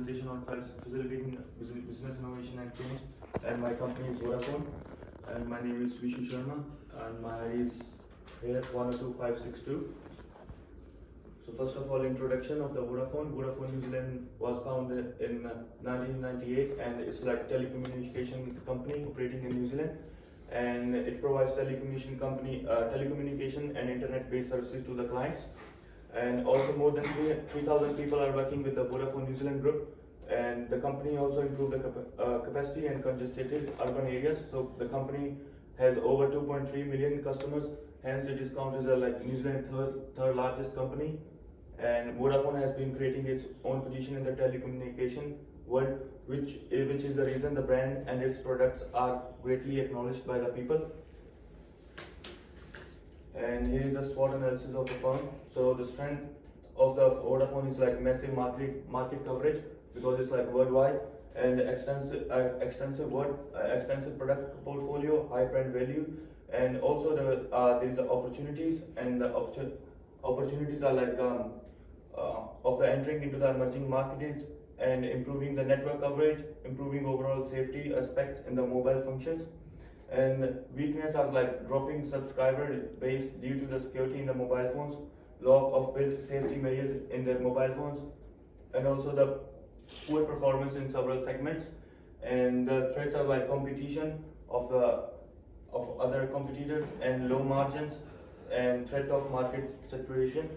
presentation on facilitating business innovation and change. And my company is Vodafone. And my name is Vishu Sharma. And my ID is here 102562. So first of all, introduction of the Vodafone. Vodafone New Zealand was founded in 1998, and it's like telecommunication company operating in New Zealand, and it provides telecommunication and internet-based services to the clients. And also more than 3,000 people are working with the Vodafone New Zealand group. And the company also improved the capacity and congested urban areas. So the company has over 2.3 million customers. Hence, it is counted as like New Zealand's third largest company. And Vodafone has been creating its own position in the telecommunication world, which is the reason the brand and its products are greatly acknowledged by the people. And here is the SWOT analysis of the firm. So the strength of the Vodafone is like massive market coverage, because it's like worldwide, and extensive product portfolio, high brand value, and also there is the opportunities, and the opportunities are like of the entering into the emerging markets and improving the network coverage, improving overall safety aspects in the mobile functions. And weakness are like dropping subscriber base due to the security in the mobile phones, lack of built safety measures in their mobile phones, and also the poor performance in several segments. And the threats are like competition of other competitors, and low margins, and threat of market saturation.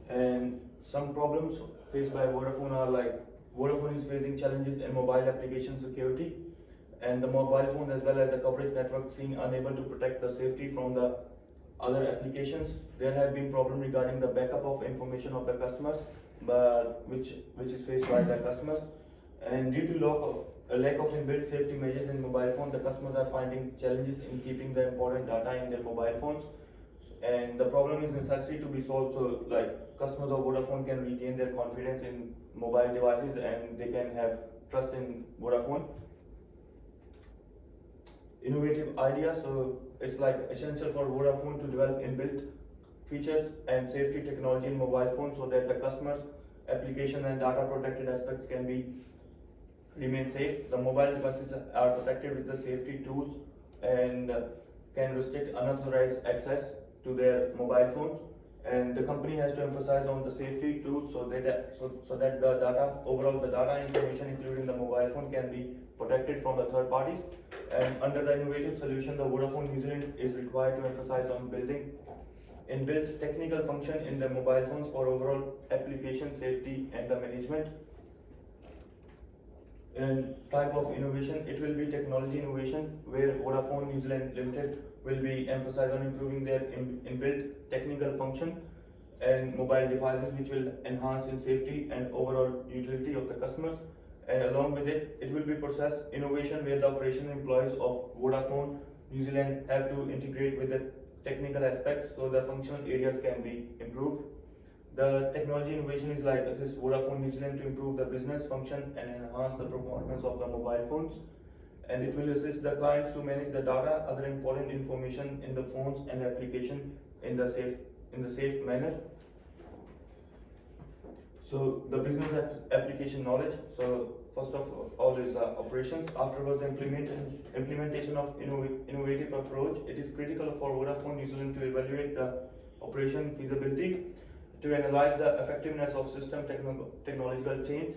And some problems faced by Vodafone are like Vodafone is facing challenges in mobile application security, and the mobile phone as well as the coverage network seen unable to protect the safety from the other applications. There have been problems regarding the backup of information of the customers, but which is faced by the customers. And due to lack of inbuilt safety measures in mobile phone, the customers are finding challenges in keeping the important data in their mobile phones. And the problem is necessary to be solved, so like customers of Vodafone can regain their confidence in mobile devices, and they can have trust in Vodafone. Innovative idea, so it's like essential for Vodafone to develop inbuilt features and safety technology in mobile phones, so that the customers, application and data protected aspects can remain safe. The mobile devices are protected with the safety tools, and can restrict unauthorized access to their mobile phones. And the company has to emphasize on the safety tools, so that the data information including the mobile phone can be protected from the third parties. And under the innovative solution, the Vodafone New Zealand is required to emphasize on building inbuilt technical function in the mobile phones for overall application safety and the management. And type of innovation, it will be technology innovation, where Vodafone New Zealand Limited will be emphasized on improving their inbuilt technical function and mobile devices, which will enhance in safety and overall utility of the customers. And along with it, it will be process innovation, where the operation employees of Vodafone New Zealand have to integrate with the technical aspects, so the functional areas can be improved. The technology innovation is like assist Vodafone New Zealand to improve the business function and enhance the performance of the mobile phones. And it will assist the clients to manage the data, other important information in the phones and application in the safe manner. So the business application knowledge. So first of all is operations. Afterwards, implementation of innovative approach. It is critical for Vodafone New Zealand to evaluate the operation feasibility, to analyze the effectiveness of system technological change.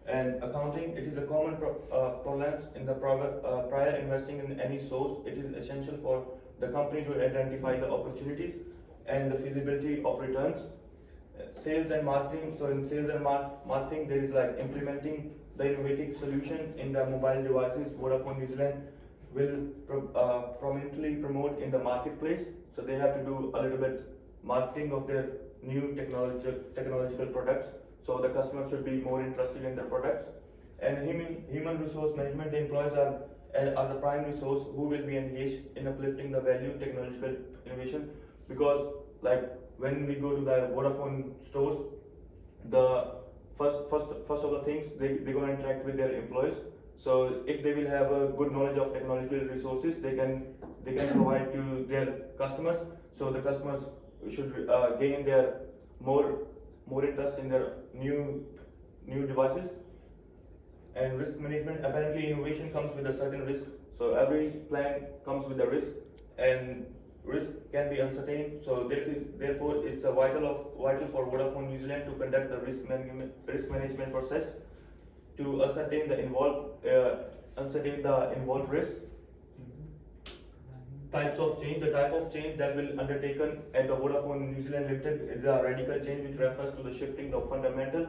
And accounting, it is a common problem in the prior investing in any source. It is essential for the company to identify the opportunities and the feasibility of returns. Sales and marketing, so in sales and marketing, there is like implementing the innovative solution in the mobile devices. Vodafone New Zealand will prominently promote in the marketplace, so they have to do a little bit marketing of their new technological products, so the customers should be more interested in their products. And human resource management, the employees are the prime resource who will be engaged in uplifting the value technological innovation, because like when we go to the Vodafone stores, the first of the things, they're going to interact with their employees. So if they will have a good knowledge of technological resources, they can provide to their customers. So the customers should gain their more more interest in their new devices. And risk management, apparently innovation comes with a certain risk. So every plan comes with a risk, and risk can be uncertain. So therefore, it's a vital for Vodafone New Zealand to conduct the risk management process to ascertain the involved risk. Types of change. The type of change that will undertaken at the Vodafone New Zealand Limited is a radical change which refers to the shifting of fundamental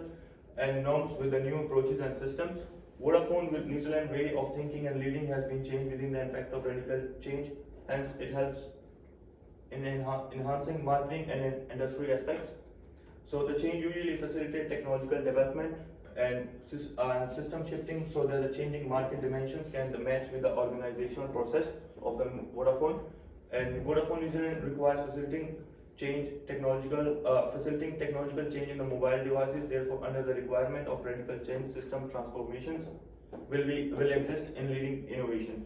and norms with the new approaches and systems. Vodafone with New Zealand way of thinking and leading has been changed within the impact of radical change. Hence, it helps in enhancing marketing and industry aspects. So the change usually facilitates technological development and system shifting, so that the changing market dimensions can match with the organizational process of the Vodafone. And Vodafone New Zealand requires facilitating technological change in the mobile devices. Therefore, under the requirement of radical change, system transformations will exist in leading innovation.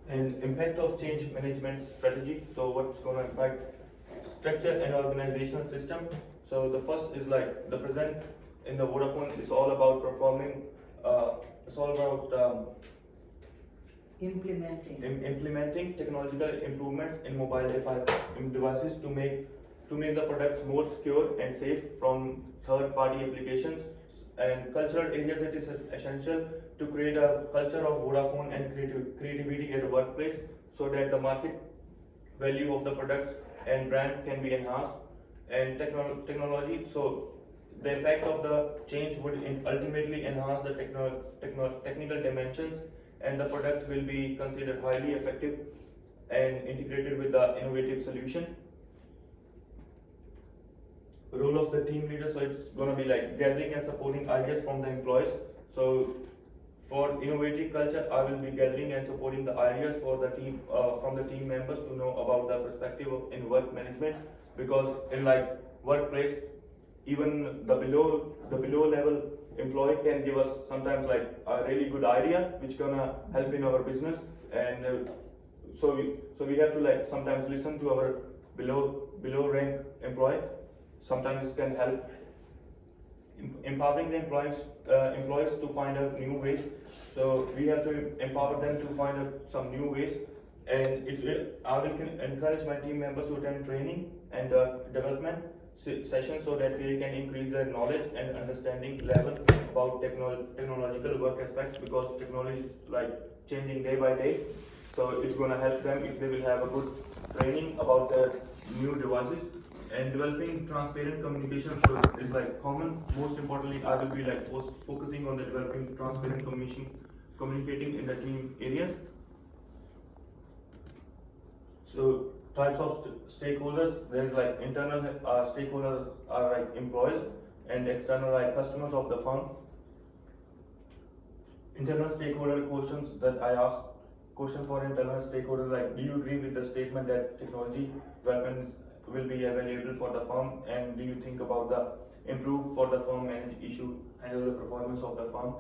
And impact of change management strategy. So what's going to impact structure and organizational system? So the first is like the present in the Vodafone is all about performing. It's all about implementing technological improvements in mobile devices to make the products more secure and safe from third-party applications. And cultural areas, it is essential to create a culture of Vodafone and creativity at the workplace, so that the market value of the products and brand can be enhanced. And technology, so the impact of the change would ultimately enhance the technical dimensions, and the product will be considered highly effective and integrated with the innovative solution. Role of the team leader, so it's going to be like gathering and supporting ideas from the employees. So for innovative culture, I will be gathering and supporting the ideas for the team from the team members to know about the perspective in work management, because in like workplace, even the below level employee can give us sometimes like a really good idea which gonna help in our business. And so we have to like sometimes listen to our below rank employee. Sometimes it can help empowering the employees to find out new ways. So we have to empower them to find out some new ways. And I will encourage my team members to attend training and development sessions, so that they can increase their knowledge and understanding level about technological work aspects, because technology is like changing day by day. So it's going to help them if they will have a good training about their new devices. And developing transparent communication skills is like common. Most importantly, I will be like focusing on the developing transparent communicating in the team areas. So types of stakeholders, there's like internal stakeholders are like employees, and external like customers of the firm. Internal stakeholder questions that I ask, question for internal stakeholders like, do you agree with the statement that technology development will be available for the firm, and do you think about the improve for the firm, manage issue, handle the performance of the firm?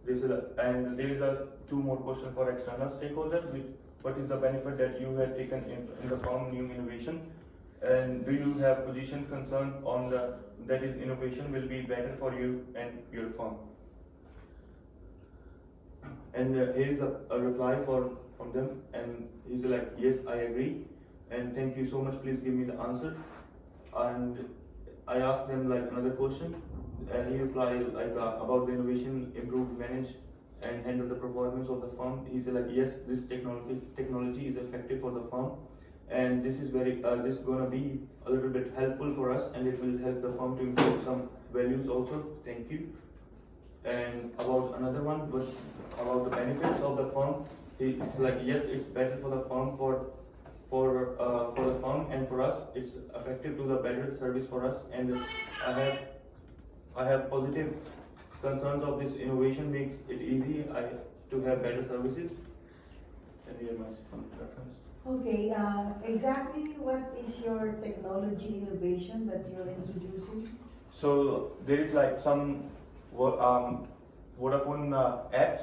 There is a two more questions for external stakeholders. What is the benefit that you have taken in the firm new innovation, and do you have position concern on that is innovation will be better for you and your firm? And here is a reply from them, and he's like, yes, I agree, and thank you so much, please give me the answer. And I asked them like another question, and he replied like about the innovation, improve, manage and handle the performance of the firm. He said like, yes, this technology is effective for the firm, and this is this is gonna be a little bit helpful for us, and it will help the firm to improve some values also. Thank you. And about another one was about the benefits of the firm. It's like, yes, it's better for the firm for the firm, and for us it's effective to the better service for us. And I have positive concerns of this innovation makes it easy to have better services. And here my reference. Okay, exactly what is your technology innovation that you're introducing? So there is like some Vodafone apps,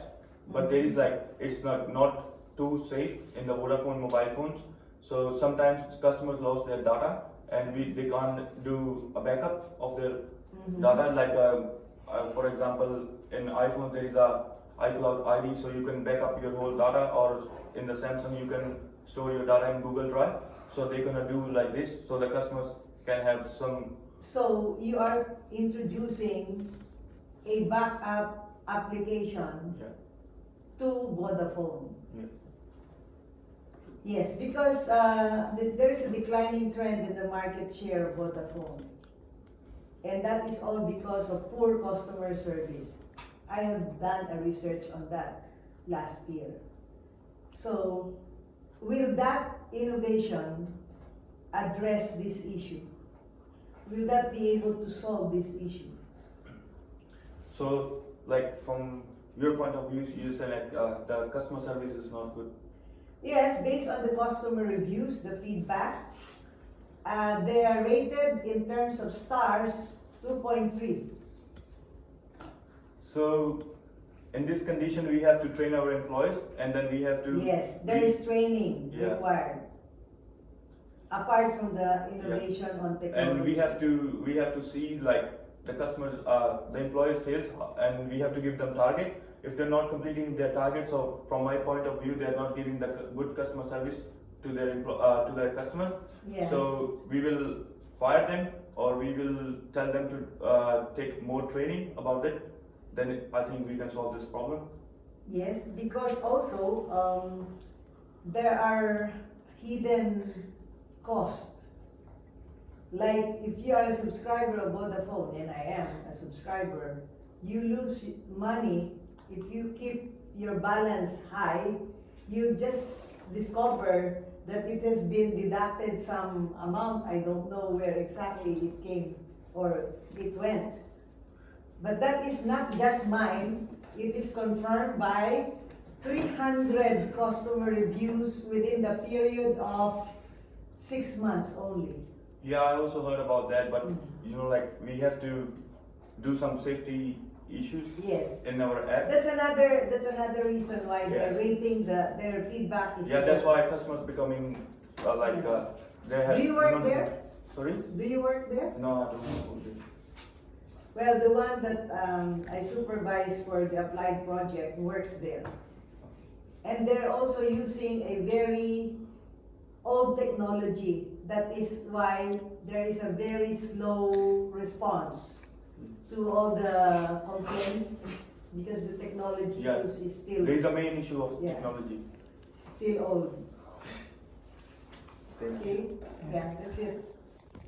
but there is like, it's not too safe in the Vodafone mobile phones. So sometimes customers lost their data. and they can't do a backup of their Mhm. data. Like for example, in iPhone there is a iCloud ID, so you can back up your whole data, or in the Samsung you can store your data in Google Drive. So they're gonna do like this, so the customers can have some. So you are introducing a backup application Yeah. to Vodafone. Yeah. Yes, because there is a declining trend in the market share of Vodafone. And that is all because of poor customer service. I have done a research on that last year. So, will that innovation address this issue? Will that be able to solve this issue? So, like from your point of view, you said like the customer service is not good. Yes, based on the customer reviews, the feedback, they are rated in terms of stars 2.3. So, in this condition, we have to train our employees, and then we have to. Yes, there is training Yeah. required. Apart from the innovation on technology. And we have to see like the customers, the employee sales, and we have to give them target. If they're not completing their target, so from my point of view, they're not giving the good customer service to their customers. Yeah. So we will fire them, or we will tell them to take more training about it. Then I think we can solve this problem. Yes, because also there are hidden costs. Like if you are a subscriber of Vodafone, and I am a subscriber, you lose money if you keep your balance high. You just discover that it has been deducted some amount. I don't know where exactly it came or it went. But that is not just mine. It is confirmed by 300 customer reviews within the period of 6 months only. Yeah, I also heard about that, but like we have to do some safety issues Yes. in our app. That's another reason why they're rating their feedback is Yeah, low. that's why customers becoming they have. Do you work there? Sorry? Do you work there? No, I don't know. Well, the one that I supervise for the applied project works there. And they're also using a very old technology. That is why there is a very slow response to all the complaints, because the technology Yeah. used is still There is a main issue of Yeah. technology. still old. Thank you. Okay? Yeah, that's it.